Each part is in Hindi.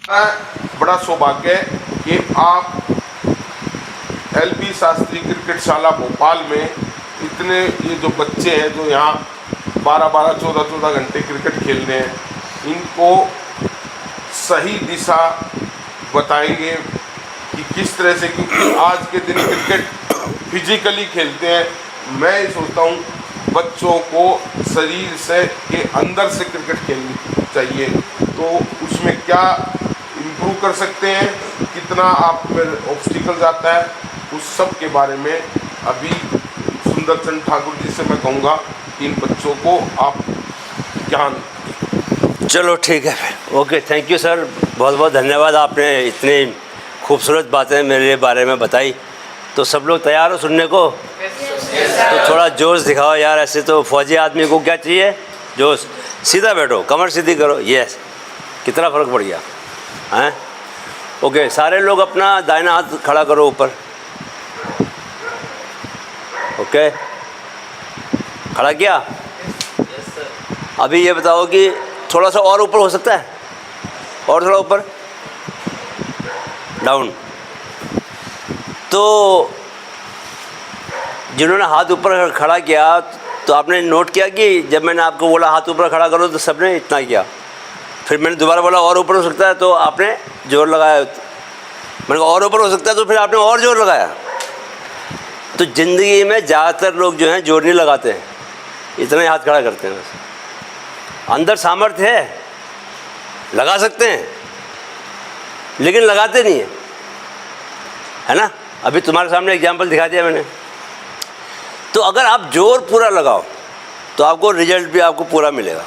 बड़ा सौभाग्य है कि आप LB शास्त्री क्रिकेटशाला भोपाल में इतने ये जो बच्चे हैं जो यहाँ 12-12, 14-14 घंटे क्रिकेट खेलने हैं, इनको सही दिशा बताएंगे कि किस तरह से, क्योंकि आज के दिन क्रिकेट फिजिकली खेलते हैं। मैं ये सोचता हूँ बच्चों को शरीर से के अंदर से क्रिकेट खेलनी चाहिए, तो उसमें क्या इम्प्रूव कर सकते हैं, कितना आप में ऑब्स्टिकल जाता है, उस सब के बारे में अभी सुंदरचंद ठाकुर जी से मैं कहूँगा कि इन बच्चों को आप ज्ञान। चलो ठीक है फिर, ओके, थैंक यू सर, बहुत बहुत धन्यवाद, आपने इतनी खूबसूरत बातें मेरे बारे में बताई। तो सब लोग तैयार हो सुनने को? तो थोड़ा जोश दिखाओ यार, ऐसे तो फौजी आदमी को क्या चाहिए? जोश। सीधा बैठो, कमर सीधी करो, यस, कितना फ़र्क पड़ गया हैं? ओके, सारे लोग अपना दाहिना हाथ खड़ा करो ऊपर। ओके, खड़ा किया? अभी ये बताओ कि थोड़ा सा और ऊपर हो सकता है? और थोड़ा ऊपर, डाउन। तो जिन्होंने हाथ ऊपर खड़ा किया, तो आपने नोट किया कि जब मैंने आपको बोला हाथ ऊपर खड़ा करो तो सबने इतना किया, फिर मैंने दोबारा बोला और ऊपर हो सकता है तो आपने जोर लगाया, मैंने कहा और ऊपर हो सकता है तो फिर आपने और जोर लगाया। तो ज़िंदगी में ज़्यादातर लोग जो हैं जोर नहीं लगाते हैं, इतना ही हाथ खड़ा करते हैं बस। अंदर सामर्थ्य है, लगा सकते हैं, लेकिन लगाते नहीं है ना? अभी तुम्हारे सामने एग्जाम्पल दिखा दिया मैंने। तो अगर आप जोर पूरा लगाओ तो आपको रिजल्ट भी आपको पूरा मिलेगा।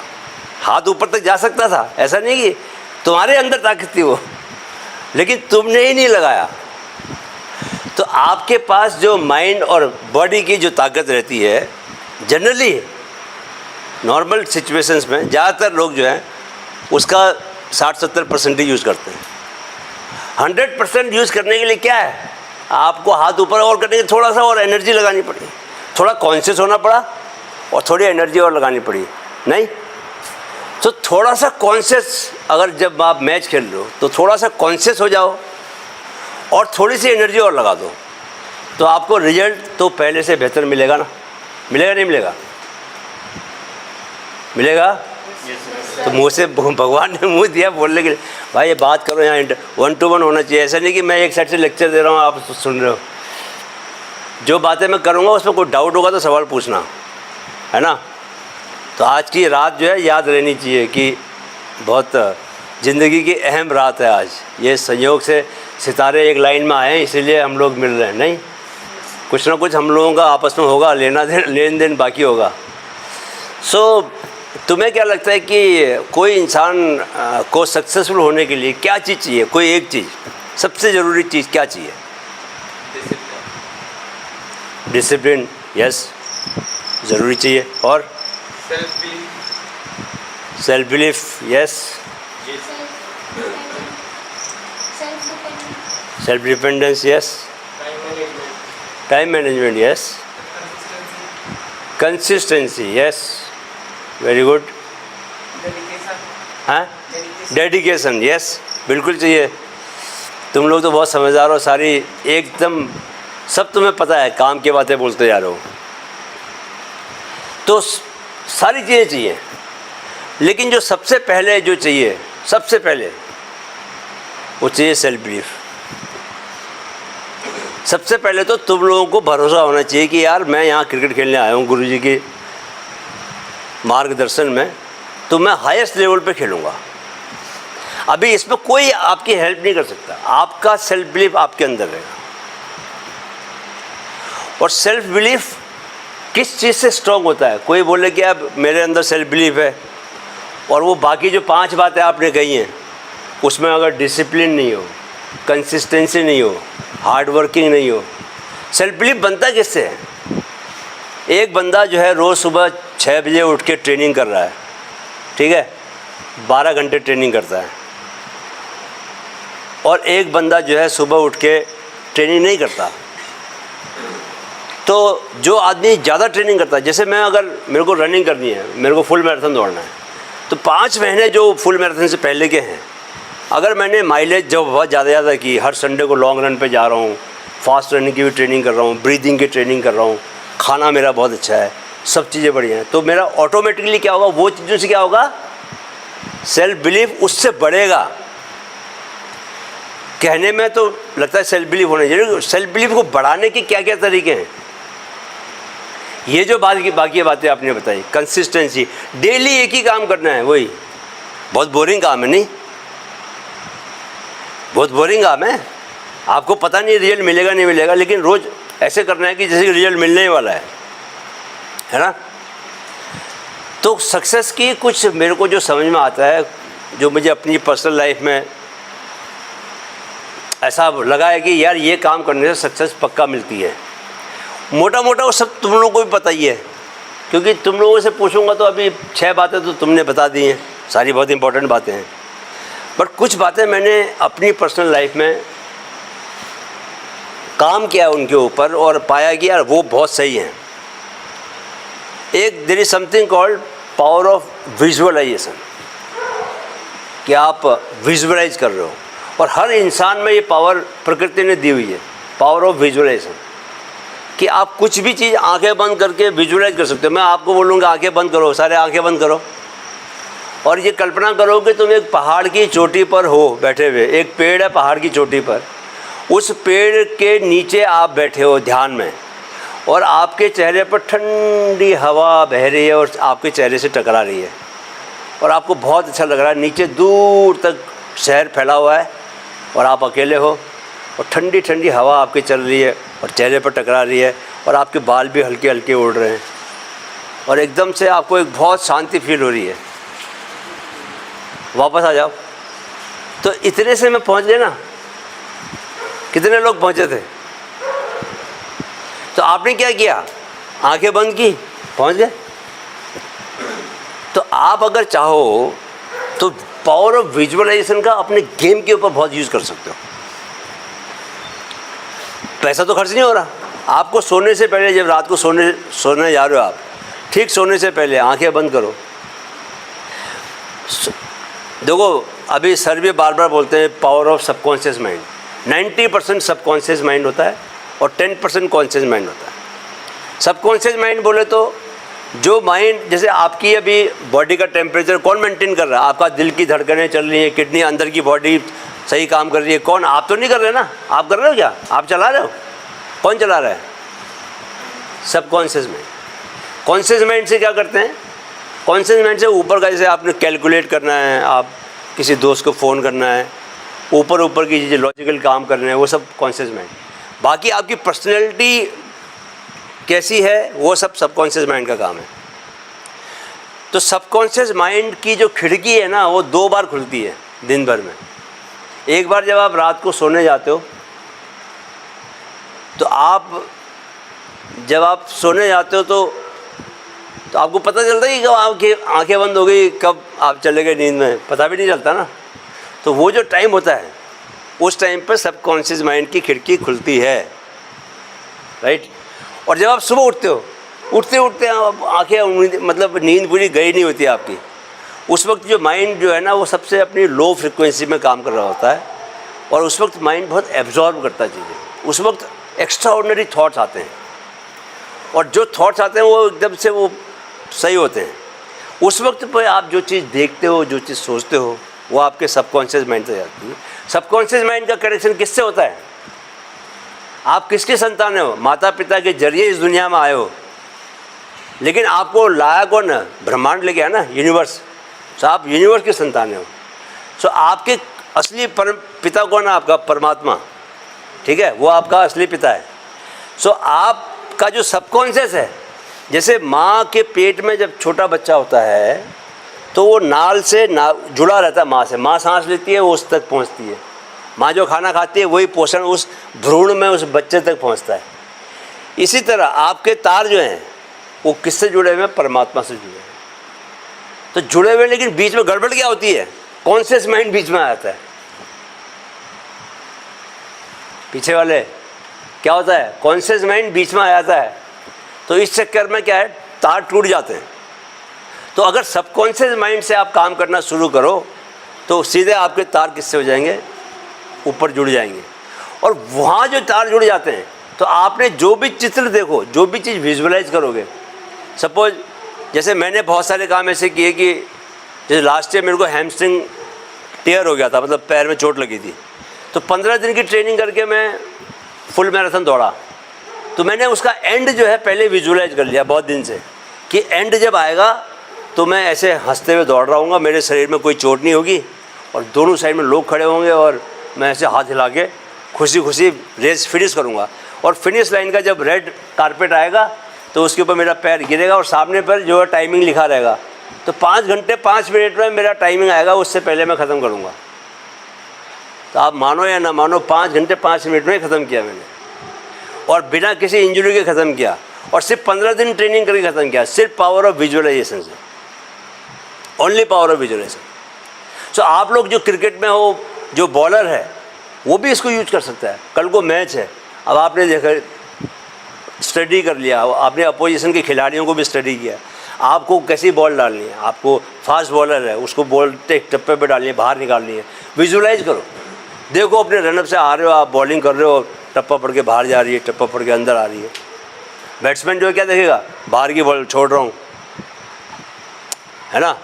हाथ ऊपर तक जा सकता था, ऐसा नहीं कि तुम्हारे अंदर ताकत थी वो, लेकिन तुमने ही नहीं लगाया। तो आपके पास जो माइंड और बॉडी की जो ताकत रहती है, जनरली नॉर्मल सिचुएशंस में ज़्यादातर लोग जो हैं उसका 60-70% ही यूज़ करते हैं। 100% यूज़ करने के लिए क्या है, आपको हाथ ऊपर और करने के थोड़ा सा और एनर्जी लगानी पड़ी, थोड़ा कॉन्शियस होना पड़ा और थोड़ी एनर्जी और लगानी पड़ी, नहीं? तो थोड़ा सा कॉन्शियस, अगर जब आप मैच खेल रहे हो तो थोड़ा सा कॉन्शियस हो जाओ और थोड़ी सी एनर्जी और लगा दो, तो आपको रिजल्ट तो पहले से बेहतर मिलेगा ना? मिलेगा नहीं मिलेगा? मिलेगा। तो मुँह से भगवान ने मुँह दिया बोलने के लिए, भाई ये बात करो, यहाँ 1-to-1 होना चाहिए। ऐसा नहीं कि मैं एक साइड से लेक्चर दे रहा हूँ आप सुन रहे हो। जो बातें मैं करूँगा उसमें कोई डाउट होगा तो सवाल पूछना, है ना? तो आज की रात जो है याद रहनी चाहिए कि बहुत ज़िंदगी की अहम रात है आज। ये संयोग से सितारे एक लाइन में आए हैं, इसीलिए हम लोग मिल रहे हैं, नहीं? कुछ ना कुछ हम लोगों का आपस में होगा, लेन देन बाकी होगा। सो तुम्हें क्या लगता है कि कोई इंसान को सक्सेसफुल होने के लिए क्या चीज़ चाहिए? कोई एक चीज़, सबसे ज़रूरी चीज़ क्या चाहिए? डिसिप्लिन, यस, ज़रूरी चाहिए। और self belief, yes, self dependence, yes, time management, yes, consistency, yes, very good. हाँ, डेडिकेशन, यस, बिल्कुल चाहिए। तुम लोग तो बहुत समझदार हो, सारी एकदम सब तुम्हें पता है, काम की बातें बोलते जा रहे हो। तो सारी चीज़ें चाहिए, लेकिन जो सबसे पहले जो चाहिए, सबसे पहले वो चाहिए सेल्फ बिलीफ। सबसे पहले तो तुम लोगों को भरोसा होना चाहिए कि यार मैं यहाँ क्रिकेट खेलने आया हूँ गुरुजी के मार्गदर्शन में, तो मैं हाईएस्ट लेवल पे खेलूँगा। अभी इसमें कोई आपकी हेल्प नहीं कर सकता, आपका सेल्फ बिलीफ आपके अंदर रहेगा। और सेल्फ बिलीफ किस चीज़ से स्ट्रॉन्ग होता है? कोई बोले कि अब मेरे अंदर सेल्फ बिलीफ है, और वो बाकी जो 5 बातें आपने कही हैं उसमें अगर डिसिप्लिन नहीं हो, कंसिस्टेंसी नहीं हो, हार्ड वर्किंग नहीं हो, सेल्फ बिलीफ बनता किससे है? एक बंदा जो है रोज़ सुबह 6 बजे उठ के ट्रेनिंग कर रहा है, ठीक है, 12 घंटे ट्रेनिंग करता है, और एक बंदा जो है सुबह उठ के ट्रेनिंग नहीं करता। तो जो आदमी ज़्यादा ट्रेनिंग करता है, जैसे मैं, अगर मेरे को रनिंग करनी है, मेरे को फुल मैराथन दौड़ना है, तो 5 महीने जो फुल मैराथन से पहले के हैं अगर मैंने माइलेज जो बहुत ज़्यादा की, हर संडे को लॉन्ग रन पे जा रहा हूँ, फास्ट रनिंग की भी ट्रेनिंग कर रहा हूँ, ब्रीदिंग की ट्रेनिंग कर रहा हूँ, खाना मेरा बहुत अच्छा है, सब चीज़ें बढ़िया हैं, तो मेरा ऑटोमेटिकली क्या होगा, वो चीज़ों से क्या होगा, सेल्फ बिलीफ उससे बढ़ेगा। कहने में तो लगता है सेल्फ बिलीफ होना चाहिए, सेल्फ बिलीफ को बढ़ाने के क्या क्या तरीके हैं, ये जो बाकी बातें आपने बताई, कंसिस्टेंसी, डेली एक ही काम करना है, वही बहुत बोरिंग काम है, नहीं बहुत बोरिंग काम है, आपको पता नहीं रिजल्ट मिलेगा नहीं मिलेगा, लेकिन रोज़ ऐसे करना है कि जैसे कि रिजल्ट मिलने ही वाला है ना। तो सक्सेस की कुछ मेरे को जो समझ में आता है, जो मुझे अपनी पर्सनल लाइफ में ऐसा लगा है कि यार ये काम करने से सक्सेस पक्का मिलती है। मोटा मोटा वो सब तुम लोगों को भी पता ही है, क्योंकि तुम लोगों से पूछूंगा तो अभी 6 बातें तो तुमने बता दी हैं, सारी बहुत इंपॉर्टेंट बातें हैं, बट कुछ बातें मैंने अपनी पर्सनल लाइफ में काम किया उनके ऊपर और पाया कि यार वो बहुत सही हैं। एक there is something called power of visualisation, कि आप विजुअलाइज कर रहे हो, और हर इंसान में ये पावर प्रकृति ने दी हुई है, पावर ऑफ विजुअलाइजेशन, कि आप कुछ भी चीज़ आंखें बंद करके विजुअलाइज कर सकते हो। मैं आपको बोलूँगा आंखें बंद करो, सारे आंखें बंद करो, और ये कल्पना करो कि तुम एक पहाड़ की चोटी पर हो बैठे हुए, एक पेड़ है पहाड़ की चोटी पर, उस पेड़ के नीचे आप बैठे हो ध्यान में, और आपके चेहरे पर ठंडी हवा बह रही है और आपके चेहरे से टकरा रही है, और आपको बहुत अच्छा लग रहा है। नीचे दूर तक शहर फैला हुआ है और आप अकेले हो, और ठंडी ठंडी हवा आपके चल रही है और चेहरे पर टकरा रही है, और आपके बाल भी हल्के हल्के उड़ रहे हैं, और एकदम से आपको एक बहुत शांति फील हो रही है। वापस आ जाओ। तो इतने से मैं पहुंच गए ना। कितने लोग पहुंचे थे? तो आपने क्या किया, आंखें बंद की, पहुंच गए। तो आप अगर चाहो तो पावर ऑफ विजुअलाइजेशन का अपने गेम के ऊपर बहुत यूज़ कर सकते हो। पैसा तो खर्च नहीं हो रहा। आपको सोने से पहले, जब रात को सोने जा रहे हो आप, ठीक सोने से पहले आंखें बंद करो। देखो अभी सर भी बार बार बोलते हैं power of subconscious mind. 90% subconscious mind होता है और 10% कॉन्शियस माइंड होता है। सबकॉन्शियस माइंड बोले तो जो माइंड, जैसे आपकी अभी बॉडी का टेम्परेचर कौन मेंटेन कर रहा है? आपका दिल की धड़कनें चल रही है, किडनी, अंदर की बॉडी सही काम कर रही है, कौन? आप तो नहीं कर रहे ना। आप कर रहे हो क्या? आप चला रहे हो? कौन चला रहा है? Subconscious mind. कॉन्शियस माइंड से क्या करते हैं? कॉन्शियस माइंड से ऊपर का, जैसे आपने कैलकुलेट करना है, आप किसी दोस्त को फ़ोन करना है, ऊपर की चीज़ें, लॉजिकल काम करने हैं, वो सब कॉन्शियस माइंड। बाकी आपकी पर्सनैलिटी कैसी है, वो सब सबकॉन्शियस माइंड का काम है। तो सबकॉन्शियस माइंड की जो खिड़की है ना, वो 2 बार खुलती है दिन भर में। एक बार जब आप रात को सोने जाते हो, तो जब आप सोने जाते हो तो आपको पता चलता है कि कब आंखें बंद हो गई, कब आप चले गए नींद में, पता भी नहीं चलता ना। तो वो जो टाइम होता है, उस टाइम पर सबकॉन्शियस माइंड की खिड़की खुलती है, राइट। और जब आप सुबह उठते हो, उठते आंखें, मतलब नींद पूरी गई नहीं होती आपकी, उस वक्त जो माइंड जो है ना, वो सबसे अपनी लो फ्रिक्वेंसी में काम कर रहा होता है, और उस वक्त माइंड बहुत एब्जॉर्ब करता है चीज़ें। उस वक्त एक्स्ट्रा ऑर्डिनरी थाट्स आते हैं, और जो थाट्स आते हैं वो एकदम से वो सही होते हैं। उस वक्त पर आप जो चीज़ देखते हो, जो चीज़ सोचते हो, वो आपके सबकॉन्शियस माइंड से जाती है। सबकॉन्शियस माइंड का कनेक्शन किससे होता है? आप किसके संतान हो? माता पिता के जरिए इस दुनिया में आए हो, लेकिन आपको लाया कौन है? ब्रह्मांड लेके आया ना, यूनिवर्स। तो आप यूनिवर्स के संतान हो। सो आपके असली परम पिता कौन है? आपका परमात्मा, ठीक है, वो आपका असली पिता है। सो आपका जो सबकॉन्शियस है, जैसे माँ के पेट में जब छोटा बच्चा होता है तो वो नाल से जुड़ा रहता है माँ से। माँ सांस लेती है, वो उस तक पहुँचती है। माँ जो खाना खाती है, वही पोषण उस भ्रूण में उस बच्चे तक पहुँचता है। इसी तरह आपके तार जो हैं वो किससे जुड़े हुए हैं? परमात्मा से जुड़े हैं। तो जुड़े हुए, लेकिन बीच में गड़बड़ क्या होती है? कॉन्शियस माइंड बीच में आ जाता है। पीछे वाले क्या होता है? कॉन्शियस माइंड बीच में आ जाता है। तो इस चक्कर में क्या है, तार टूट जाते हैं। तो अगर सबकॉन्शियस माइंड से आप काम करना शुरू करो तो सीधे आपके तार किससे हो जाएंगे, ऊपर जुड़ जाएंगे। और वहाँ जो तार जुड़ जाते हैं तो आपने जो भी चित्र देखो, जो भी चीज़ विजुअलाइज करोगे, सपोज जैसे मैंने बहुत सारे काम ऐसे किए कि जैसे लास्ट ईयर मेरे को हैमस्ट्रिंग टेयर हो गया था, मतलब पैर में चोट लगी थी, तो 15 दिन की ट्रेनिंग करके मैं फुल मैराथन दौड़ा। तो मैंने उसका एंड जो है पहले विजुअलाइज कर लिया बहुत दिन से कि एंड जब आएगा तो मैं ऐसे हंसते हुए दौड़ रहा हूँगा, मेरे शरीर में कोई चोट नहीं होगी और दोनों साइड में लोग खड़े होंगे और मैं ऐसे हाथ हिला के खुशी खुशी रेस फिनिश करूँगा। और फिनिश लाइन का जब रेड कारपेट आएगा तो उसके ऊपर मेरा पैर गिरेगा और सामने पर जो है टाइमिंग लिखा रहेगा, तो 5 घंटे 5 मिनट में मेरा टाइमिंग आएगा, उससे पहले मैं ख़त्म करूँगा। तो आप मानो या ना मानो 5 घंटे 5 मिनट में ख़त्म किया मैंने, और बिना किसी इंजरी के ख़त्म किया, और सिर्फ 15 दिन ट्रेनिंग करके ख़त्म किया, सिर्फ पावर ऑफ विजुअलाइजेशन से, ओनली पावर ऑफ विजुअलाइजेशन। सो आप लोग जो क्रिकेट में हो, जो बॉलर है वो भी इसको यूज कर सकता है। कल को मैच है, अब आपने देखा स्टडी कर लिया, आपने अपोजिशन के खिलाड़ियों को भी स्टडी किया, आपको कैसी बॉल डालनी है, आपको फास्ट बॉलर है उसको बॉल टप्पे पे डालनी है, बाहर निकालनी है, विजुअलाइज करो। देखो अपने रनअप से आ रहे हो, आप बॉलिंग कर रहे हो, टप्पा पड़ के बाहर जा रही है, टप्पा पड़ के अंदर आ रही है। बैट्समैन जो है क्या देखेगा, बाहर की बॉल छोड़ रहा हूँ, है ना,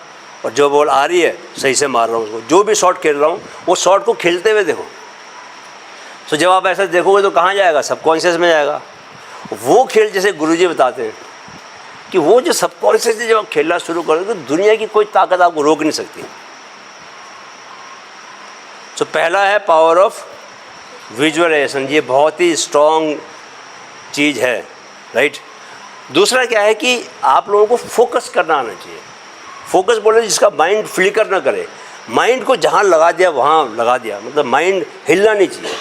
और जो बॉल आ रही है सही से मार रहा हूँ उसको, जो भी शॉट खेल रहा हूँ वो शॉट को खेलते हुए देखो। तो जब आप ऐसा देखोगे तो कहाँ जाएगा, सबकॉन्शियस में जाएगा। वो खेल जैसे गुरुजी बताते हैं कि वो जो सबकॉन्शियस से जब आप खेलना शुरू करोगे तो दुनिया की कोई ताकत आपको रोक नहीं सकती। तो पहला है पावर ऑफ विजुअलाइजेशन, ये बहुत ही स्ट्रॉन्ग चीज़ है, राइट। दूसरा क्या है कि आप लोगों को फोकस करना आना चाहिए। फोकस बोले जिसका माइंड फ्लिकर ना करे, माइंड को जहाँ लगा दिया वहाँ लगा दिया, मतलब माइंड हिलना नहीं चाहिए।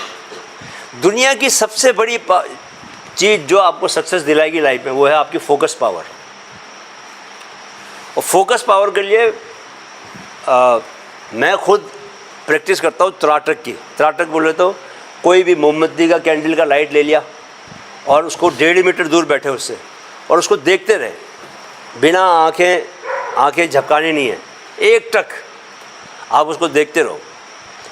दुनिया की सबसे बड़ी चीज़ जो आपको सक्सेस दिलाएगी लाइफ में वो है आपकी फोकस पावर। और फोकस पावर के लिए मैं खुद प्रैक्टिस करता हूँ त्राटक की। त्राटक बोले तो कोई भी मोमबत्ती का कैंडल का लाइट ले लिया और उसको 1.5 मीटर दूर बैठे उससे और उसको देखते रहे, बिना आंखें झपकानी नहीं है, एक टक आप उसको देखते रहो।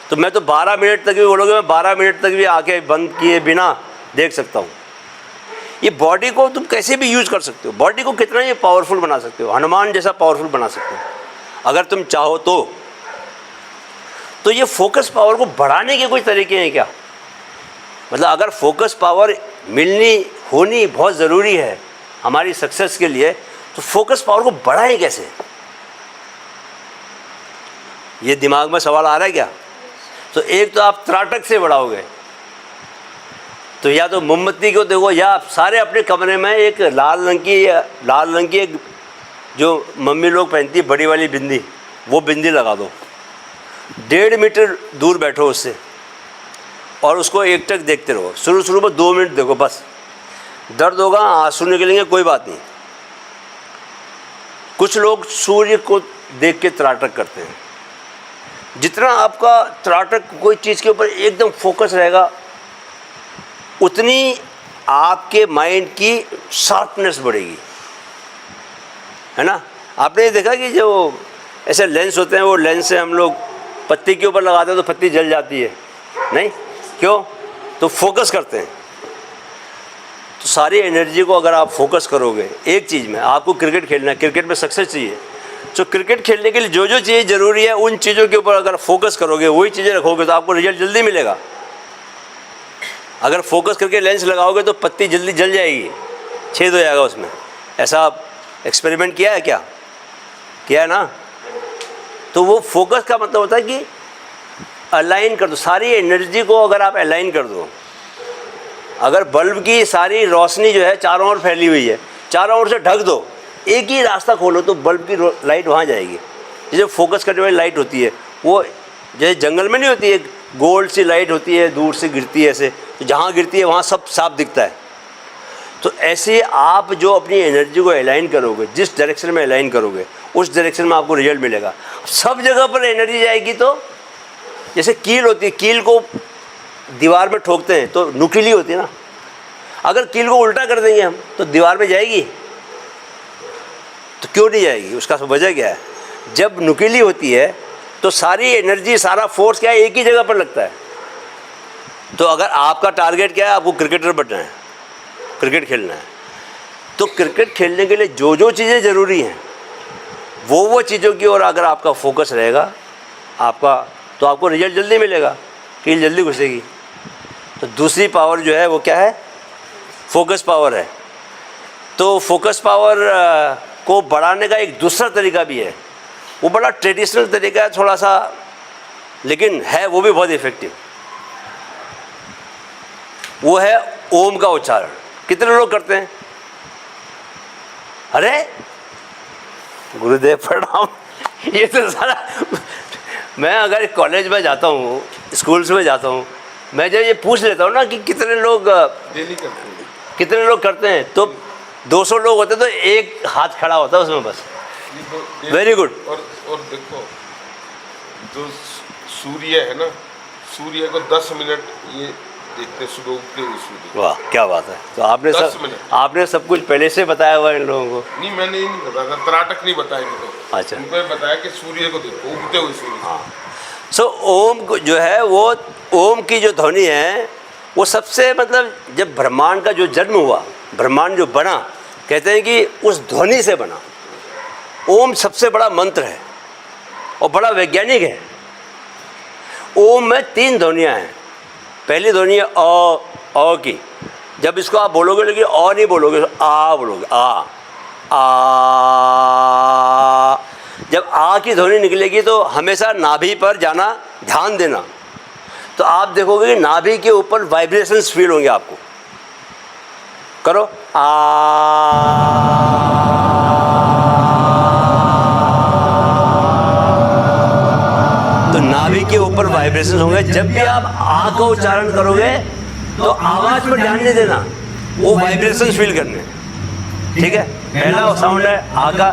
तो मैं तो 12 मिनट तक भी बोलोगे, मैं 12 मिनट तक भी आंखें बंद किए बिना देख सकता हूँ। ये बॉडी को तुम कैसे भी यूज़ कर सकते हो, बॉडी को कितना ही पावरफुल बना सकते हो, हनुमान जैसा पावरफुल बना सकते हो अगर तुम चाहो तो ये फोकस पावर को बढ़ाने के कोई तरीके हैं क्या? मतलब अगर फोकस पावर होनी बहुत ज़रूरी है हमारी सक्सेस के लिए, तो फोकस पावर को बढ़ाएं कैसे? ये दिमाग में सवाल आ रहा है क्या? तो एक तो आप त्राटक से बढ़ाओगे, तो या तो मोमबत्ती को देखो, या आप सारे अपने कमरे में एक लाल रंग की एक जो मम्मी लोग पहनती है बड़ी वाली बिंदी, वो बिंदी लगा दो, 1.5 मीटर दूर बैठो उससे और उसको एक टक देखते रहो। शुरू में 2 मिनट देखो बस, दर्द होगा, आंसू निकलेंगे, कोई बात नहीं। कुछ लोग सूर्य को देख के त्राटक करते हैं। जितना आपका त्राटक कोई चीज़ के ऊपर एकदम फोकस रहेगा, उतनी आपके माइंड की शार्पनेस बढ़ेगी, है ना। आपने देखा कि जो ऐसे लेंस होते हैं, वो लेंस से हम लोग पत्ती के ऊपर लगाते हैं तो पत्ती जल जाती है, नहीं क्यों? तो फोकस करते हैं। तो सारी एनर्जी को अगर आप फोकस करोगे एक चीज़ में, आपको क्रिकेट खेलना है, क्रिकेट में सक्सेस चाहिए, तो क्रिकेट खेलने के लिए जो जो चीज़ ज़रूरी है उन चीज़ों के ऊपर अगर फोकस करोगे, वही चीज़ें रखोगे, तो आपको रिजल्ट जल्दी मिलेगा। अगर फोकस करके लेंस लगाओगे तो पत्ती जल्दी जल जाएगी, छेद हो जाएगा उसमें। ऐसा आप एक्सपेरिमेंट किया है क्या? किया है ना। तो वो फोकस का मतलब होता है कि अलाइन कर दो सारी एनर्जी को। अगर आप अलाइन कर दो, अगर बल्ब की सारी रोशनी जो है चारों ओर फैली हुई है, चारों ओर से ढक दो, एक ही रास्ता खोलो तो बल्ब की लाइट वहाँ जाएगी। जैसे फोकस करने वाली लाइट होती है, वो जैसे जंगल में नहीं होती है, गोल्ड सी लाइट होती है, दूर से गिरती है ऐसे, तो जहाँ गिरती है वहाँ सब साफ दिखता है। तो ऐसे आप जो अपनी एनर्जी को अलाइन करोगे, जिस डायरेक्शन में अलाइन करोगे, उस डायरेक्शन में आपको रिजल्ट मिलेगा। सब जगह पर एनर्जी जाएगी। तो जैसे कील होती है, कील को दीवार में ठोकते हैं तो नुकीली होती है ना, अगर कील को उल्टा कर देंगे हम तो दीवार में जाएगी? तो क्यों नहीं जाएगी? उसका वजह क्या है? जब नुकीली होती है तो सारी एनर्जी, सारा फोर्स क्या है, एक ही जगह पर लगता है। तो अगर आपका टारगेट क्या है, आपको क्रिकेटर बनना है, क्रिकेट खेलना है, तो क्रिकेट खेलने के लिए जो जो चीज़ें ज़रूरी हैं वो चीज़ों की ओर अगर आपका फोकस रहेगा आपका, तो आपको रिजल्ट जल्दी मिलेगा, कील जल्दी घुसेगी। तो दूसरी पावर जो है वो क्या है, फोकस पावर है। तो फोकस पावर को बढ़ाने का एक दूसरा तरीका भी है, वो बड़ा ट्रेडिशनल तरीका है थोड़ा सा, लेकिन है वो भी बहुत इफ़ेक्टिव। वो है ओम का उच्चारण। कितने लोग करते हैं? अरे गुरुदेव प्रणाम। ये तो सारा मैं अगर कॉलेज में जाता हूँ, स्कूल्स में जाता हूँ, मैं जब ये पूछ लेता हूँ ना कि कितने लोग डेली करते हैं, कितने लोग करते हैं, तो 200 लोग होते तो एक हाथ खड़ा होता है उसमें बस। Very good. और देखो जो सूर्य है ना, सूर्य को 10 मिनट ये देखते सुबह उगते हुए सूर्य। वाह क्या बात है। तो 10 मिनट। आपने सब कुछ पहले से बताया हुआ है इन लोगों को? नहीं, मैंने ये नहीं बताया, त्राटक नहीं बताया इनको। अच्छा, उनको ये बताया कि सूर्य को देखो, उगते हुए सूर्य। हाँ। सो ओम को जो है, वो ओम की जो ध्वनि है वो सबसे, मतलब जब ब्रह्मांड का जो जन्म हुआ, ब्रह्मांड जो बना, कहते हैं कि उस ध्वनि से बना। ओम सबसे बड़ा मंत्र है और बड़ा वैज्ञानिक है। ओम में 3 ध्वनियाँ हैं। पहली ध्वनि है अ की, जब इसको आप बोलोगे, लेकिन अ नहीं बोलोगे, आ बोलोगे, आ। जब आ की ध्वनि निकलेगी तो हमेशा नाभि पर जाना, ध्यान देना। तो आप देखोगे कि नाभि के ऊपर वाइब्रेशंस फील होंगे आपको। करो आ। तो नाभि के ऊपर वाइब्रेशंस होंगे। जब भी आप आ का उच्चारण करोगे तो आवाज पर ध्यान नहीं देना, वो वाइब्रेशंस फील करने। ठीक है, पहला साउंड है आ का,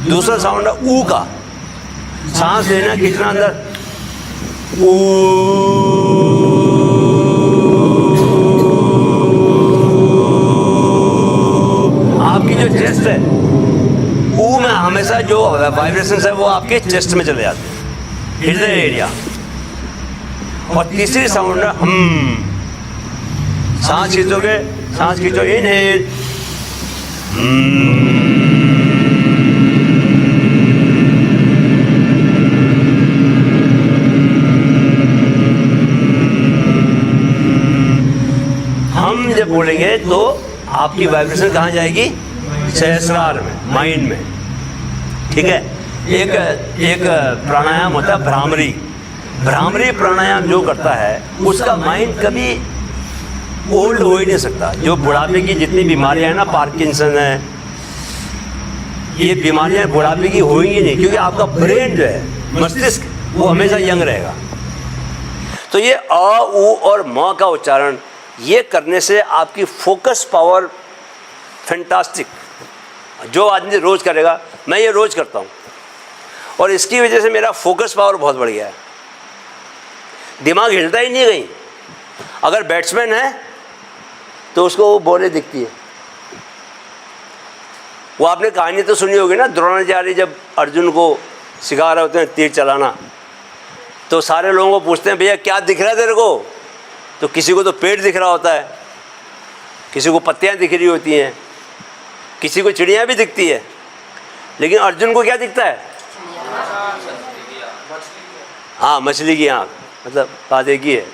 दूसरा साउंड है ऊ का। सांस लेना, खींचना अंदर, ऊ। आपकी जो चेस्ट है, ऊ में हमेशा जो वाइब्रेशंस है वो आपके चेस्ट में चले जाते हैं, हृदय एरिया। और तीसरी साउंड है हम। सांस खींचोगे, सांस खींचो, इनहेल, हम जब बोलेंगे तो आपकी वाइब्रेशन कहाँ जाएगी? सहस्रार में, माइंड में। ठीक है। एक प्राणायाम होता है भ्रामरी। भ्रामरी प्राणायाम जो करता है उसका माइंड कभी ओल्ड हो ही नहीं सकता। जो बुढ़ापे की जितनी बीमारियां हैं ना, पार्किंसन है, ये बीमारियां बुढ़ापे की होंगी नहीं, क्योंकि आपका ब्रेन जो है, मस्तिष्क, वो हमेशा यंग रहेगा। तो ये अ, उ और म का उच्चारण ये करने से आपकी फोकस पावर फैंटास्टिक। जो आदमी रोज़ करेगा, मैं ये रोज़ करता हूँ, और इसकी वजह से मेरा फोकस पावर बहुत बढ़ गया है। दिमाग हिलता ही नहीं कहीं। अगर बैट्समैन है तो उसको वो बॉलें दिखती है। वो आपने कहानी तो सुनी होगी ना, द्रोणाचार्य जब अर्जुन को सिखा रहे होते हैं तीर चलाना, तो सारे लोगों को पूछते हैं भैया क्या दिख रहा है तेरे को? तो किसी को तो पेड़ दिख रहा होता है, किसी को पत्तियां दिख रही होती हैं, किसी को चिड़ियाँ भी दिखती है, लेकिन अर्जुन को क्या दिखता है? हाँ, मछली की आँख, मतलब बात एक ही है।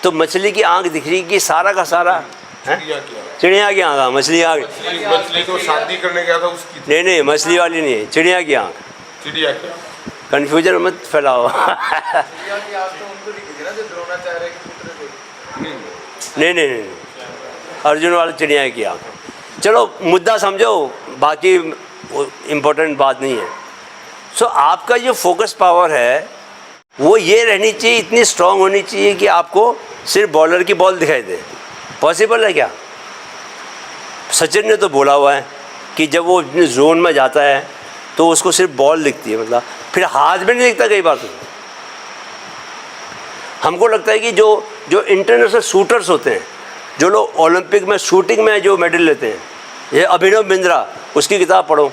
तो मछली की आँख दिख रही कि सारा का सारा चिड़िया की आँख, मछली आँख। मछली को शादी करने गया था उसकी। नहीं, मछली वाली नहीं है, चिड़िया की आँख। चिड़िया की। कन्फ्यूजन मत फैलाओ। नहीं, अर्जुन वाली चिड़िया की आँख। चलो मुद्दा समझो, बाकी इम्पोर्टेंट बात नहीं है। सो आपका जो फोकस पावर है वो ये रहनी चाहिए, इतनी स्ट्रांग होनी चाहिए कि आपको सिर्फ बॉलर की बॉल दिखाई दे। पॉसिबल है क्या? सचिन ने तो बोला हुआ है कि जब वो अपने जोन में जाता है तो उसको सिर्फ बॉल दिखती है, मतलब फिर हाथ में नहीं दिखता कई बार। तो हमको लगता है कि जो इंटरनेशनल शूटर्स होते हैं, जो लोग ओलंपिक में शूटिंग में जो मेडल लेते हैं, ये अभिनव बिंद्रा, उसकी किताब पढ़ो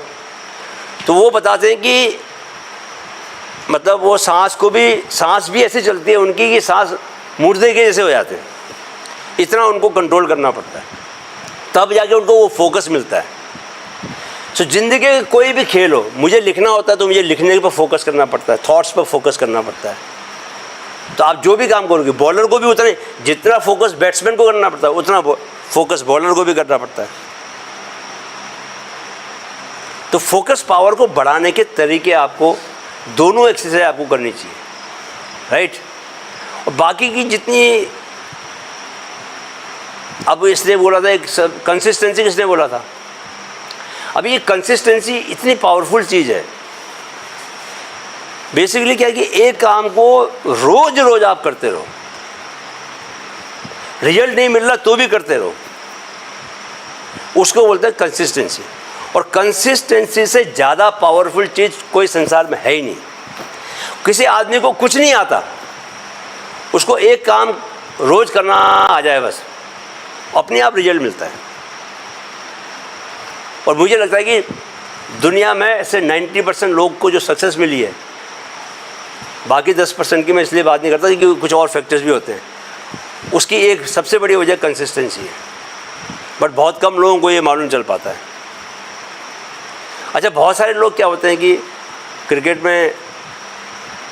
तो वो बताते हैं कि मतलब वो सांस भी ऐसे चलती है उनकी कि सांस मुर्दे के जैसे हो जाते हैं, इतना उनको कंट्रोल करना पड़ता है, तब जाके उनको वो फोकस मिलता है। सो ज़िंदगी के कोई भी खेल हो, मुझे लिखना होता है तो मुझे लिखने पर फोकस करना पड़ता है, थॉट्स पर फोकस करना पड़ता है। तो आप जो भी काम करोगे, बॉलर को भी उतना जितना फोकस बैट्समैन को करना पड़ता है उतना फोकस बॉलर को भी करना पड़ता है। तो फोकस पावर को बढ़ाने के तरीके आपको दोनों एक्सरसाइज आपको करनी चाहिए, राइट। और बाकी की जितनी, अब इसने बोला था एक कंसिस्टेंसी, किसने बोला था? अब ये कंसिस्टेंसी इतनी पावरफुल चीज़ है। बेसिकली क्या है कि एक काम को रोज रोज आप करते रहो, रिजल्ट नहीं मिल रहा तो भी करते रहो, उसको बोलते हैं कंसिस्टेंसी। और कंसिस्टेंसी से ज़्यादा पावरफुल चीज़ कोई संसार में है ही नहीं। किसी आदमी को कुछ नहीं आता, उसको एक काम रोज करना आ जाए बस, अपने आप रिजल्ट मिलता है। और मुझे लगता है कि दुनिया में ऐसे 90% लोग को जो सक्सेस मिली है, बाकी 10% की मैं इसलिए बात नहीं करता क्योंकि कुछ और फैक्टर्स भी होते हैं, उसकी एक सबसे बड़ी वजह कंसिस्टेंसी है। बट बहुत कम लोगों को ये मालूम चल पाता है। अच्छा, बहुत सारे लोग क्या होते हैं कि क्रिकेट में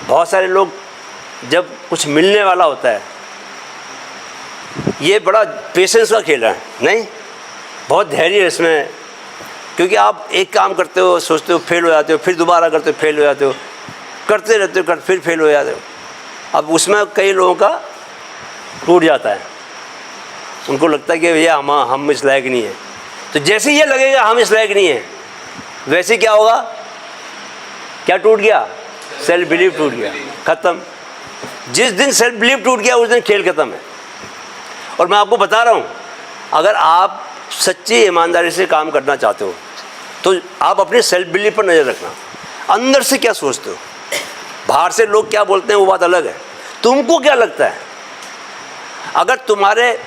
बहुत सारे लोग जब कुछ मिलने वाला होता है, ये बड़ा पेशेंस का खेल है, नहीं, बहुत धैर्य है इसमें, क्योंकि आप एक काम करते हो, सोचते हो, फेल हो जाते हो, फिर दोबारा करते हो, फेल हो जाते हो, करते रहते हो, फिर फेल हो जाते हो। अब उसमें कई लोगों का टूट जाता है, उनको लगता है कि भैया हम इस लायक नहीं है। तो जैसे ही ये लगेगा हम इस लायक नहीं है, वैसे क्या होगा? क्या टूट गया? सेल्फ बिलीव टूट गया, ख़त्म। जिस दिन सेल्फ बिलीव टूट गया उस दिन खेल ख़त्म है। और मैं आपको बता रहा हूँ, अगर आप सच्ची ईमानदारी से काम करना चाहते हो तो आप अपने सेल्फ बिलीव पर नज़र रखना, अंदर से क्या सोचते हो। बाहर से लोग क्या बोलते हैं वो बात अलग है, तुमको क्या लगता है। अगर तुम्हारे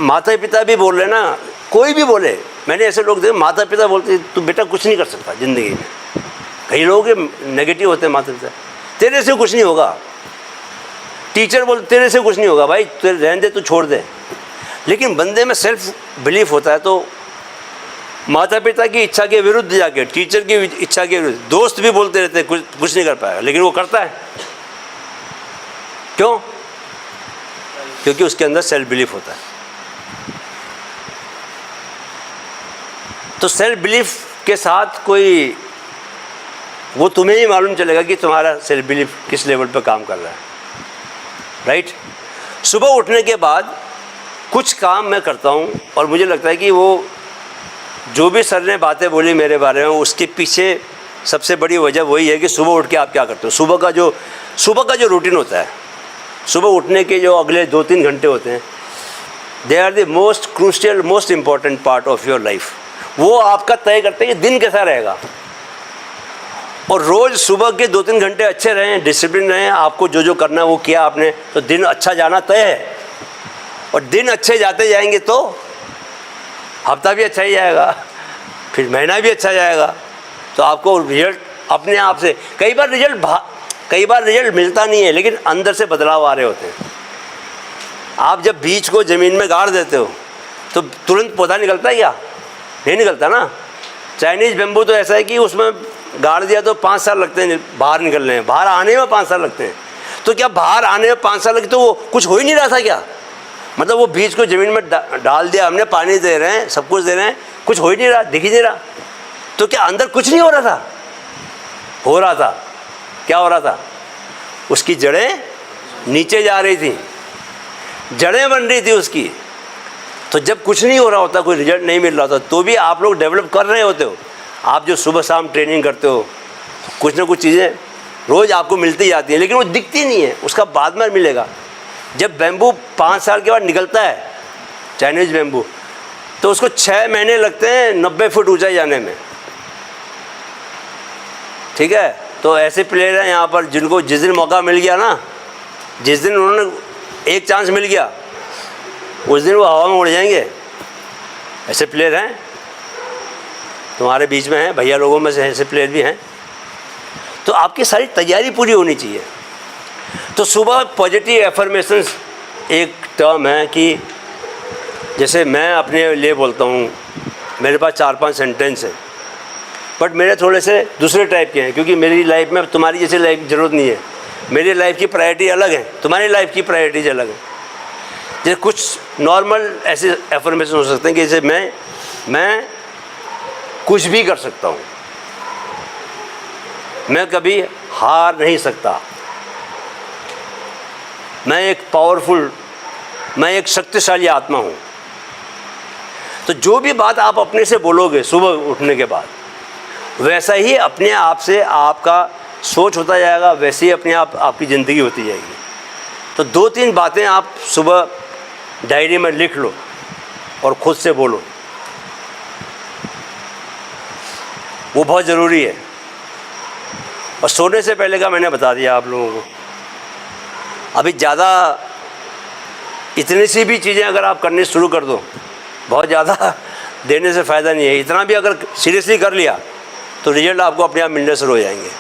माता पिता भी बोल रहे ना, कोई भी बोले, मैंने ऐसे लोग देखे माता पिता बोलते तू बेटा कुछ नहीं कर सकता ज़िंदगी में। कई लोग नेगेटिव होते हैं माता पिता, तेरे से कुछ नहीं होगा। टीचर बोलते तेरे से कुछ नहीं होगा, भाई तेरे रहने दे, तू छोड़ दे। लेकिन बंदे में सेल्फ बिलीफ होता है तो माता पिता की इच्छा के विरुद्ध जाके, टीचर की इच्छा के विरुद्ध, दोस्त भी बोलते रहते हैं कुछ नहीं कर पाएगा, लेकिन वो करता है। क्यों? क्योंकि उसके अंदर सेल्फ बिलीफ होता है। तो सेल्फ बिलीफ के साथ कोई, वो तुम्हें ही मालूम चलेगा कि तुम्हारा सेल्फ बिलीफ किस लेवल पर काम कर रहा है, राइट। सुबह उठने के बाद कुछ काम मैं करता हूँ और मुझे लगता है कि वो जो भी सर ने बातें बोली मेरे बारे में, उसके पीछे सबसे बड़ी वजह वही है कि सुबह उठ के आप क्या करते हो। सुबह का जो रूटीन होता है, सुबह उठने के जो अगले 2-3 घंटे होते हैं, they are the most crucial, most important part of your life. वो आपका तय करते हैं कि दिन कैसा रहेगा। और रोज़ सुबह के 2-3 घंटे अच्छे रहें, डिसिप्लिन रहें, आपको जो करना है वो किया आपने, तो दिन अच्छा जाना तय है। और दिन अच्छे जाते जाएंगे तो हफ्ता भी अच्छा ही जाएगा, फिर महीना भी अच्छा जाएगा। तो आपको रिजल्ट अपने आप से, कई बार रिजल्ट मिलता नहीं है, लेकिन अंदर से बदलाव आ रहे होते हैं। आप जब बीज को ज़मीन में गाड़ देते हो तो तुरंत पौधा निकलता है क्या? नहीं निकलता ना। चाइनीज़ बेम्बू तो ऐसा है कि उसमें गाड़ दिया तो 5 साल लगते हैं बाहर निकलने में, बाहर आने में 5 साल लगते हैं। तो क्या बाहर आने में 5 साल लगे तो वो कुछ हो ही नहीं रहा था क्या? मतलब वो बीज को ज़मीन में डाल दिया हमने, पानी दे रहे हैं, सब कुछ दे रहे हैं, कुछ हो ही नहीं रहा, दिख ही नहीं रहा। तो क्या अंदर कुछ नहीं हो रहा था? हो रहा था। क्या हो रहा था? उसकी जड़ें नीचे जा रही थी, जड़ें बन रही थी उसकी। तो जब कुछ नहीं हो रहा होता, कोई रिजल्ट नहीं मिल रहा होता, तो भी आप लोग डेवलप कर रहे होते हो। आप जो सुबह शाम ट्रेनिंग करते हो, कुछ ना कुछ चीज़ें रोज़ आपको मिलती जाती हैं, लेकिन वो दिखती नहीं है, उसका बाद में मिलेगा। जब बेम्बू 5 साल के बाद निकलता है, चाइनीज़ बेम्बू, तो उसको 6 महीने लगते हैं 90 फुट ऊंचाई जाने में, ठीक है। तो ऐसे प्लेयर हैं यहाँ पर जिनको जिस दिन मौका मिल गया ना, जिस दिन उन्होंने एक चांस मिल गया, उस दिन वो हवा में उड़ जाएंगे। ऐसे प्लेयर हैं, तुम्हारे बीच में हैं, भैया लोगों में से ऐसे प्लेयर भी हैं। तो आपकी सारी तैयारी पूरी होनी चाहिए। तो सुबह पॉजिटिव एफर्मेशंस एक टर्म है कि जैसे मैं अपने लिए बोलता हूँ, मेरे पास 4-5 सेंटेंस हैं, बट मेरे थोड़े से दूसरे टाइप के हैं, क्योंकि मेरी लाइफ में तुम्हारी जैसी लाइफ की ज़रूरत नहीं है। मेरी लाइफ की प्रायोरिटी अलग है, तुम्हारी लाइफ की प्रायोरिटीज अलग है। जैसे कुछ नॉर्मल ऐसे एफर्मेशन हो सकते हैं कि जैसे मैं कुछ भी कर सकता हूँ, मैं कभी हार नहीं सकता, मैं एक शक्तिशाली आत्मा हूँ। तो जो भी बात आप अपने से बोलोगे सुबह उठने के बाद, वैसा ही अपने आप से आपका सोच होता जाएगा, वैसे ही अपने आप आपकी ज़िंदगी होती जाएगी। तो 2-3 बातें आप सुबह डायरी में लिख लो और ख़ुद से बोलो, वो बहुत ज़रूरी है। और सोने से पहले का मैंने बता दिया आप लोगों को। अभी ज़्यादा इतनी सी भी चीज़ें अगर आप करनी शुरू कर दो, बहुत ज़्यादा देने से फ़ायदा नहीं है। इतना भी अगर सीरियसली कर लिया तो रिजल्ट आपको अपने आप मिलने शुरू हो जाएंगे।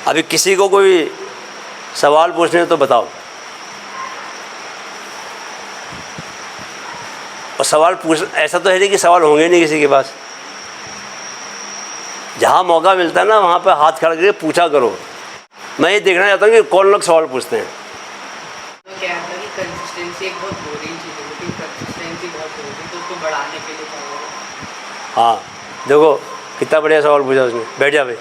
अभी किसी को कोई सवाल पूछने हैं तो बताओ, और सवाल पूछ, ऐसा तो है नहीं कि सवाल होंगे नहीं किसी के पास। जहाँ मौका मिलता है ना, वहाँ पे हाथ खड़ा करके पूछा करो। मैं ये देखना चाहता हूँ कि कौन लोग सवाल पूछते हैं। तो क्या है कि कंसिस्टेंसी एक बहुत बोरिंग चीज़ है, लेकिन कंसिस्टेंसी बहुत जरूरी है, तो उसको बढ़ाने के लिए क्या होगा? हाँ, देखो कितना बढ़िया सवाल पूछा उसने। बैठ जा भाई।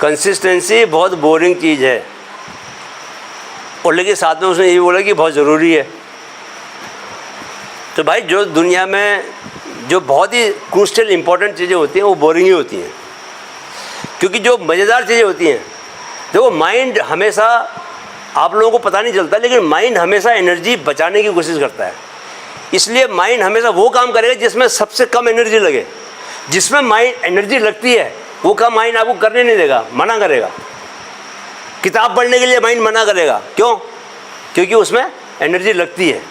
कंसिस्टेंसी बहुत बोरिंग चीज़ है, और लेकिन साथ में उसने ये भी बोला कि बहुत ज़रूरी है। तो भाई जो दुनिया में जो बहुत ही क्रूशियल इंपॉर्टेंट चीज़ें होती हैं वो बोरिंग ही होती हैं, क्योंकि जो मज़ेदार चीज़ें होती हैं, देखो माइंड हमेशा, आप लोगों को पता नहीं चलता, लेकिन माइंड हमेशा एनर्जी बचाने की कोशिश करता है। इसलिए माइंड हमेशा वो काम करेगा जिसमें सबसे कम एनर्जी लगे। जिसमें माइंड एनर्जी लगती है वो काम माइंड आपको करने नहीं देगा, मना करेगा। किताब पढ़ने के लिए माइंड मना करेगा, क्यों? क्योंकि उसमें एनर्जी लगती है।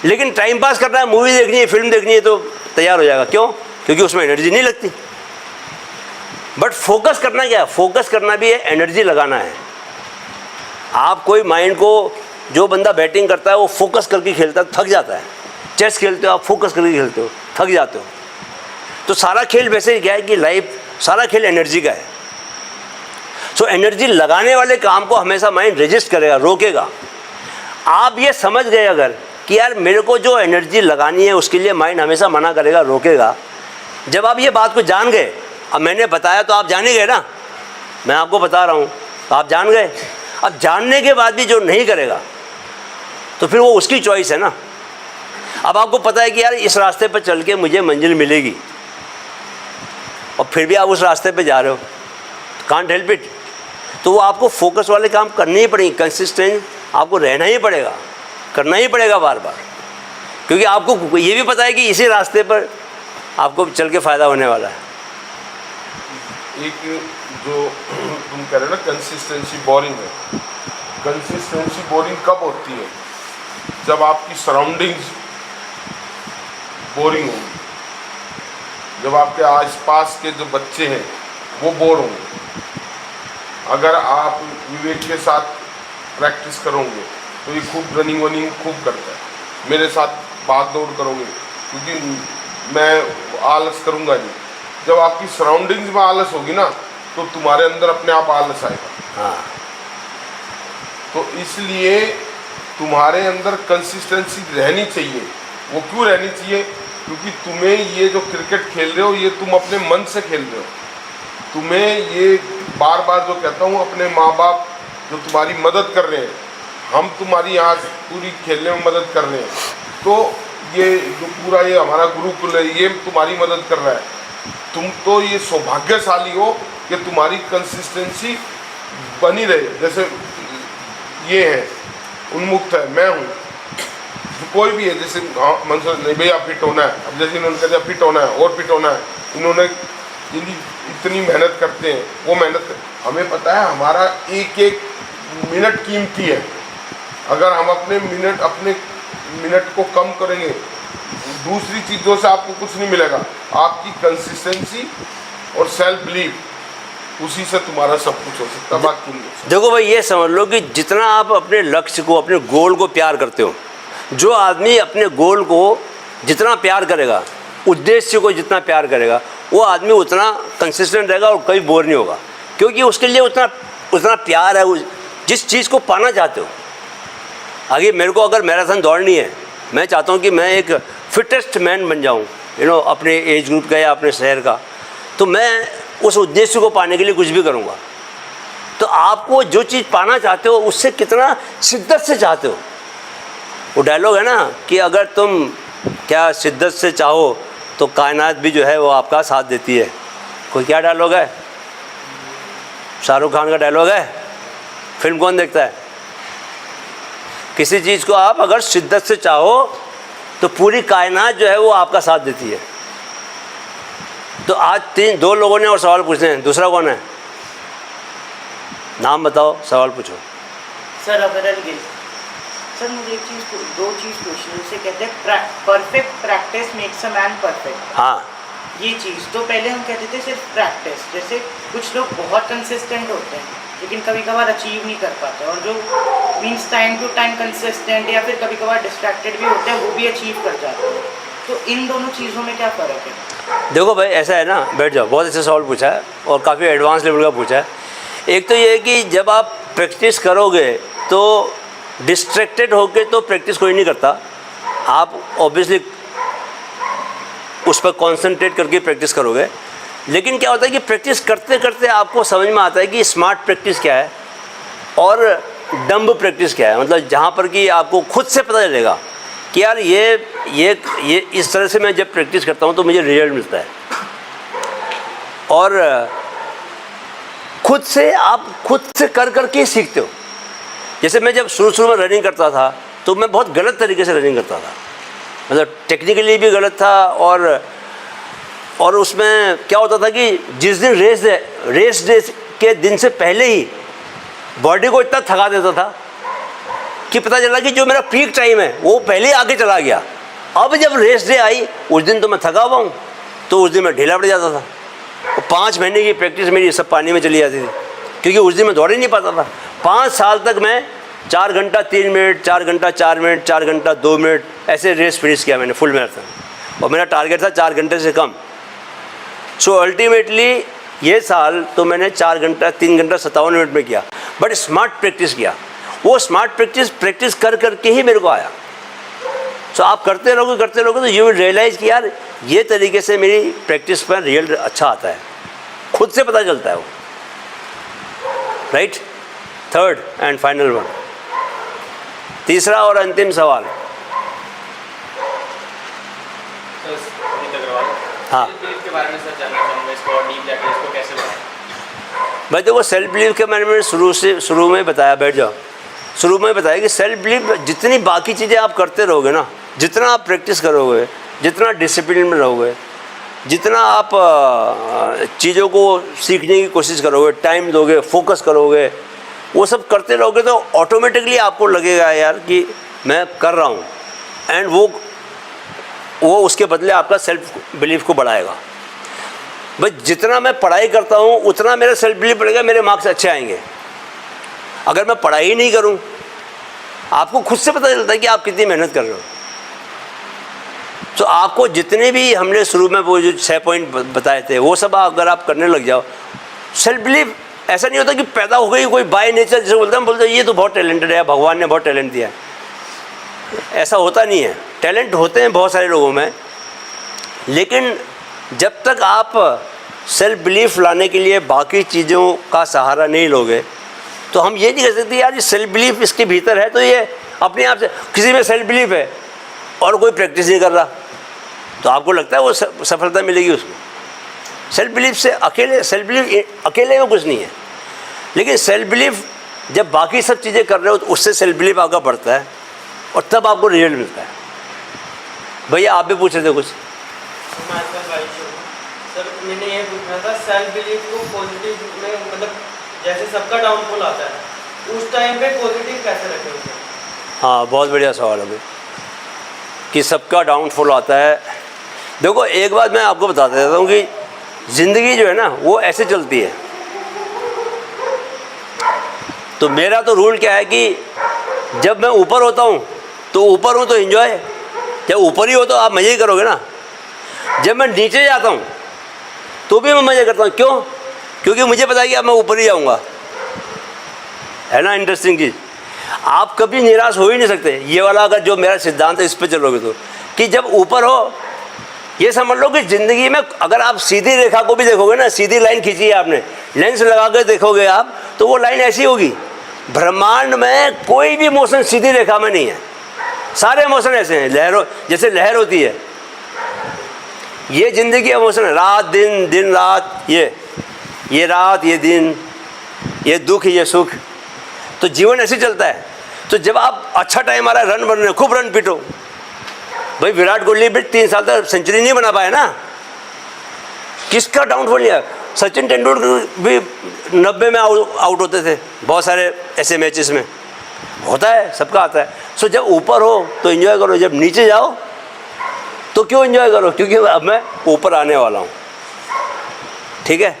लेकिन टाइम पास करना है, मूवी देखनी है, फिल्म देखनी है, तो तैयार हो जाएगा, क्यों? क्योंकि उसमें एनर्जी नहीं लगती। बट फोकस करना क्या है? फोकस करना भी है, एनर्जी लगाना है। आप कोई माइंड को, जो बंदा बैटिंग करता है वो फोकस करके खेलता है, थक जाता है। चेस खेलते हो आप, फोकस करके खेलते हो, थक जाते हो। तो सारा खेल वैसे ही क्या है कि लाइफ, सारा खेल एनर्जी का है। सो एनर्जी लगाने वाले काम को हमेशा माइंड रेजिस्ट करेगा, रोकेगा। आप ये समझ गए अगर कि यार मेरे को जो एनर्जी लगानी है उसके लिए माइंड हमेशा मना करेगा, रोकेगा। जब आप ये बात को जान गए, अब मैंने बताया तो आप जान ही गए ना, मैं आपको बता रहा हूँ तो आप जान गए। अब जानने के बाद भी जो नहीं करेगा तो फिर वो उसकी चॉइस है ना। अब आपको पता है कि यार इस रास्ते पर चल के मुझे मंजिल मिलेगी, और फिर भी आप उस रास्ते पे जा रहे हो, कांट हेल्प इट। तो वो आपको फोकस वाले काम करने ही पड़ेंगे, कंसिस्टेंट आपको रहना ही पड़ेगा, करना ही पड़ेगा बार बार, क्योंकि आपको ये भी पता है कि इसी रास्ते पर आपको चल के फ़ायदा होने वाला है। एक जो तुम कह रहे हो ना कंसिस्टेंसी बोरिंग है, कंसिस्टेंसी बोरिंग कब होती है? जब आपकी सराउंडिंग्स बोरिंग होंगी, जब आपके आसपास के जो बच्चे हैं वो बोर होंगे। अगर आप विवेक के साथ प्रैक्टिस करोगे तो ये खूब रनिंग वनिंग खूब करता है, मेरे साथ भाग दौड़ करोगे, क्योंकि मैं आलस करूँगा नहीं। जब आपकी सराउंडिंग्स में आलस होगी ना तो तुम्हारे अंदर अपने आप आलस आएगा। हाँ, तो इसलिए तुम्हारे अंदर कंसिस्टेंसी रहनी चाहिए। वो क्यों रहनी चाहिए? क्योंकि तुम्हें ये जो क्रिकेट खेल रहे हो ये तुम अपने मन से खेल रहे हो। तुम्हें ये बार बार जो कहता हूँ, अपने माँ बाप जो तुम्हारी मदद कर रहे हैं, हम तुम्हारी आज पूरी खेलने में मदद कर रहे हैं, तो ये जो पूरा ये हमारा गुरुकुल है ये तुम्हारी मदद कर रहा है। तुम तो ये सौभाग्यशाली हो कि तुम्हारी कंसिस्टेंसी बनी रहे। जैसे ये है, उन्मुक्त है, मैं हूँ, कोई भी है, जैसे मंसूर नहीं भैया फिट होना है, अब जैसे इन्होंने कहा फिट होना है और फिट होना है, इन्होंने इतनी मेहनत करते हैं, वो मेहनत हमें पता है हमारा एक एक मिनट कीमती है। अगर हम अपने मिनट को कम करेंगे, दूसरी चीज़ों से आपको कुछ नहीं मिलेगा। आपकी कंसिस्टेंसी और सेल्फ बिलीव उसी से तुम्हारा सब कुछ हो सकता है, बाकी नहीं हो सकता। देखो भाई, ये समझ लो कि जितना आप अपने लक्ष्य को, अपने गोल को प्यार करते हो, जो आदमी अपने गोल को जितना प्यार करेगा, उद्देश्य को जितना प्यार करेगा, वो आदमी उतना कंसिस्टेंट रहेगा और कभी बोर नहीं होगा, क्योंकि उसके लिए उतना प्यार है जिस चीज़ को पाना चाहते हो। आगे मेरे को अगर मैराथन दौड़नी है, मैं चाहता हूँ कि मैं एक फिटेस्ट मैन बन जाऊँ, अपने एज ग्रुप का या अपने शहर का, तो मैं उस उद्देश्य को पाने के लिए कुछ भी करूँगा। तो आपको जो चीज़ पाना चाहते हो उससे कितना शिद्दत से चाहते हो। वो डायलॉग है ना कि अगर तुम क्या शिद्दत से चाहो तो कायनात भी जो है वो आपका साथ देती है। कोई क्या डायलॉग है? शाहरुख खान का डायलॉग है। फिल्म कौन देखता है? किसी चीज़ को आप अगर शिद्दत से चाहो तो पूरी कायनात जो है वो आपका साथ देती है। तो आज दो लोगों ने और सवाल पूछे हैं, दूसरा कौन है? नाम बताओ, सवाल पूछो। सर अबरल गिल। सर मुझे एक चीज़, दो चीज़ पूछनी, उसे कहते हैं perfect practice makes a man perfect. हाँ, ये चीज़ तो पहले हम कहते थे सिर्फ प्रैक्टिस, जैसे कुछ लोग बहुत कंसिस्टेंट होते हैं लेकिन कभी कभार अचीव नहीं कर पाते, और जो means time to time consistent या फिर कभी कभार डिस्ट्रैक्टेड भी होते हैं वो भी अचीव कर जाते हैं। तो इन दोनों चीज़ों में क्या फ़र्क है? देखो भाई, ऐसा है ना, बैठ जाओ, बहुत अच्छा सवाल पूछा है और काफ़ी एडवांस लेवल का पूछा है। एक तो ये है कि जब आप प्रैक्टिस करोगे तो डिस्ट्रैक्टेड होके तो प्रैक्टिस कोई नहीं करता। आप ऑब्वियसली उस पर कॉन्सेंट्रेट करके प्रैक्टिस करोगे, लेकिन क्या होता है कि प्रैक्टिस करते करते आपको समझ में आता है कि स्मार्ट प्रैक्टिस क्या है और डम्ब प्रैक्टिस क्या है। मतलब जहाँ पर कि आपको खुद से पता चलेगा कि यार ये इस तरह से मैं जब प्रैक्टिस करता हूँ तो मुझे रिजल्ट मिलता है। और खुद से आप खुद से कर करके ही सीखते हो। जैसे मैं जब शुरू में रनिंग करता था तो मैं बहुत गलत तरीके से रनिंग करता था, मतलब टेक्निकली भी गलत था, और उसमें क्या होता था कि जिस दिन रेस डे के दिन से पहले ही बॉडी को इतना थका देता था कि पता चला कि जो मेरा पीक टाइम है वो पहले ही आगे चला गया। अब जब रेस डे आई उस दिन तो मैं थका हुआ हूँ, तो उस दिन मैं ढीला पड़ जाता था। 5 महीने की प्रैक्टिस मेरी सब पानी में चली जाती थी, क्योंकि उस दिन मैं दौड़ ही नहीं पाता था। 5 साल तक मैं 4 घंटा 3 मिनट, 4 घंटा 4 मिनट, 4 घंटा 2 मिनट ऐसे रेस फिनिश किया मैंने फुल मैराथन, और मेरा टारगेट था 4 घंटे से कम। सो अल्टीमेटली ये साल तो मैंने 4 घंटा 3 घंटा 57 मिनट में किया, बट स्मार्ट प्रैक्टिस किया। वो स्मार्ट प्रैक्टिस कर करके ही मेरे को आया। सो आप करते रहोगे तो यू विल रियलाइज़ कि यार ये तरीके से मेरी प्रैक्टिस पर रिजल्ट अच्छा आता है, खुद से पता चलता है वो। Right. Third and final one, तीसरा और अंतिम सवाल। हाँ के बारे में सर जानना चाहूँगा, इसको और डीप जाके इसको कैसे बढ़ाएं? भाई देखो, सेल्फ बिलीव के बारे में शुरू में बताया, बैठ जाओ, शुरू में बताया कि सेल्फ बिलीव, जितनी बाकी चीज़ें आप करते रहोगे ना, जितना आप प्रैक्टिस करोगे, जितना डिसिप्लिन में रहोगे, जितना आप चीज़ों को सीखने की कोशिश करोगे, टाइम दोगे, फोकस करोगे, वो सब करते रहोगे तो ऑटोमेटिकली आपको लगेगा यार कि मैं कर रहा हूँ, एंड वो उसके बदले आपका सेल्फ बिलीव को बढ़ाएगा। बस जितना मैं पढ़ाई करता हूँ उतना मेरा सेल्फ बिलीव बढ़ेगा, मेरे मार्क्स अच्छे आएंगे। अगर मैं पढ़ाई नहीं करूँ, आपको खुद से पता चलता है कि आप कितनी मेहनत कर रहे हो। तो आपको जितने भी हमने शुरू में वो जो 6 पॉइंट बताए थे वो सब अगर आप करने लग जाओ, सेल्फ बिलीव ऐसा नहीं होता कि पैदा हो गई कोई बाय नेचर, जैसे बोलते हैं ये तो बहुत टैलेंटेड है, भगवान ने बहुत टैलेंट दिया है। ऐसा होता नहीं है। टैलेंट होते हैं बहुत सारे लोगों में, लेकिन जब तक आप सेल्फ बिलीफ लाने के लिए बाकी चीज़ों का सहारा नहीं लोगे तो हम ये नहीं कह सकते यार ये सेल्फ बिलीफ इसके भीतर है तो ये अपने आप से, किसी में सेल्फ बिलीफ है और कोई प्रैक्टिस नहीं कर रहा तो आपको लगता है वो सफलता मिलेगी उसको। सेल्फ बिलीफ अकेले में कुछ नहीं है, लेकिन सेल्फ बिलीफ जब बाकी सब चीज़ें कर रहे हो तो उससे सेल्फ बिलीफ आपका बढ़ता है और तब आपको रिजल्ट मिलता है। भैया आप भी पूछ रहे थे कुछ? सर मैंने ये पूछना था, सेल्फ बिलीफ को पॉजिटिव में, मतलब जैसे सबका डाउनफॉल आता है उस टाइम पे पॉजिटिव कैसे रखें उसे? हाँ, बहुत बढ़िया सवाल है भाई कि सबका डाउनफॉल आता है। देखो एक बात मैं आपको बता देता हूँ कि ज़िंदगी जो है ना वो ऐसे चलती है तो मेरा तो रूल क्या है कि जब मैं ऊपर होता हूँ तो ऊपर हूँ तो एंजॉय, जब ऊपर ही हो तो आप मज़े ही करोगे ना। जब मैं नीचे जाता हूँ तो भी मैं मज़े करता हूँ। क्यों? क्योंकि मुझे पता है कि अब मैं ऊपर ही जाऊँगा, है ना। इंटरेस्टिंग चीज़, आप कभी निराश हो ही नहीं सकते। ये वाला अगर जो मेरा सिद्धांत है इस पे चलोगे तो, कि जब ऊपर हो, ये समझ लो कि ज़िंदगी में अगर आप सीधी रेखा को भी देखोगे ना, सीधी लाइन खींची है आपने, लेंस लगा कर देखोगे आप, तो वो लाइन ऐसी होगी। ब्रह्मांड में कोई भी मोशन सीधी रेखा में नहीं है, सारे मोशन ऐसे हैं, लहरों जैसे लहर होती है। ये ज़िंदगी का मोशन है, रात दिन, दिन रात, ये रात, ये दिन, ये दुख, ये सुख। तो जीवन ऐसे चलता है। तो जब आप अच्छा टाइम आ रहा है, रन बन रहे, खूब रन पीटो। भाई विराट कोहली भी 3 साल तक सेंचुरी नहीं बना पाया ना, किसका डाउनफॉल लिया? सचिन तेंदुलकर भी 90 में आउट होते थे बहुत सारे ऐसे मैचेस में, होता है, सबका आता है। सो जब ऊपर हो तो एंजॉय करो, जब नीचे जाओ तो क्यों एंजॉय करो? क्योंकि अब मैं ऊपर आने वाला हूँ, ठीक है।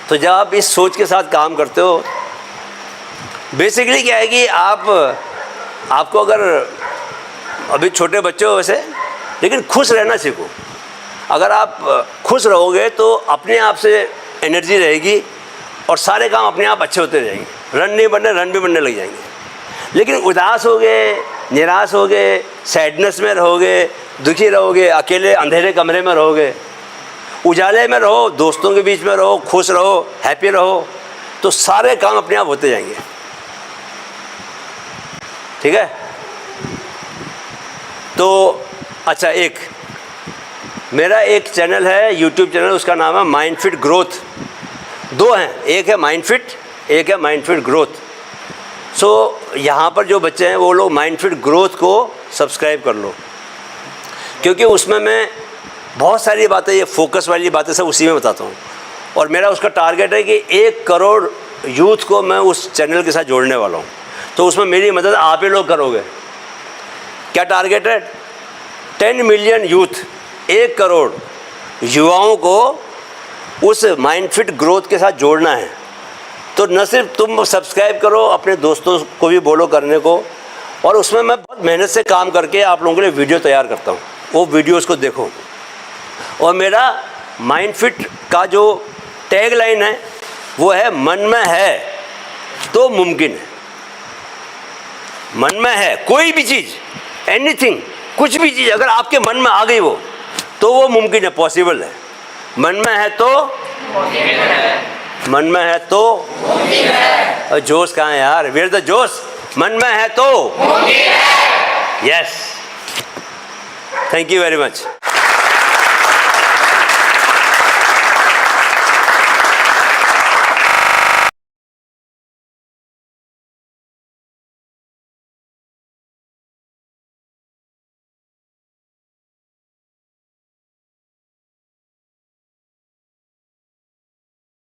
तो जब आप इस सोच के साथ काम करते हो, बेसिकली क्या है कि आपको अगर अभी छोटे बच्चे हो वैसे, लेकिन खुश रहना सीखो। अगर आप खुश रहोगे तो अपने आप से एनर्जी रहेगी और सारे काम अपने आप अच्छे होते रहेंगे। रन नहीं बनने, रन भी बनने लग जाएंगे। लेकिन उदास हो गए, निराश हो गए, सैडनेस में रहोगे, दुखी रहोगे, अकेले अंधेरे कमरे में रहोगे, उजाले में रहो, दोस्तों के बीच में रहो, खुश रहो, हैप्पी रहो, तो सारे काम अपने आप होते जाएंगे, ठीक है। तो अच्छा, मेरा एक चैनल है, यूट्यूब चैनल, उसका नाम है माइंड फिट ग्रोथ। 2 हैं, एक है माइंड फिट, एक है माइंड फिट ग्रोथ। सो यहाँ पर जो बच्चे हैं वो लोग माइंड फिट ग्रोथ को सब्सक्राइब कर लो, क्योंकि उसमें मैं बहुत सारी बातें, ये फोकस वाली बातें सब उसी में बताता हूँ। और मेरा उसका टारगेट है कि 1 करोड़ यूथ को मैं उस चैनल के साथ जोड़ने वाला हूँ। तो उसमें मेरी मदद आप ही लोग करोगे। क्या टारगेट है? 10 मिलियन यूथ, 1 करोड़ युवाओं को उस माइंड फिट ग्रोथ के साथ जोड़ना है। तो न सिर्फ तुम सब्सक्राइब करो, अपने दोस्तों को भी बोलो करने को। और उसमें मैं बहुत मेहनत से काम करके आप लोगों के लिए वीडियो तैयार करता हूँ, वो वीडियोस को देखो। और मेरा माइंड फिट का जो टैग लाइन है वो है, मन में है तो मुमकिन है। मन में है कोई भी चीज़, एनीथिंग, कुछ भी चीज़ अगर आपके मन में आ गई वो, तो वो मुमकिन है, पॉसिबल है। मन में है तो मन में है तो और जोश कहाँ है यार? वेयर द जोश? मन में है तो yes. Thank you very much.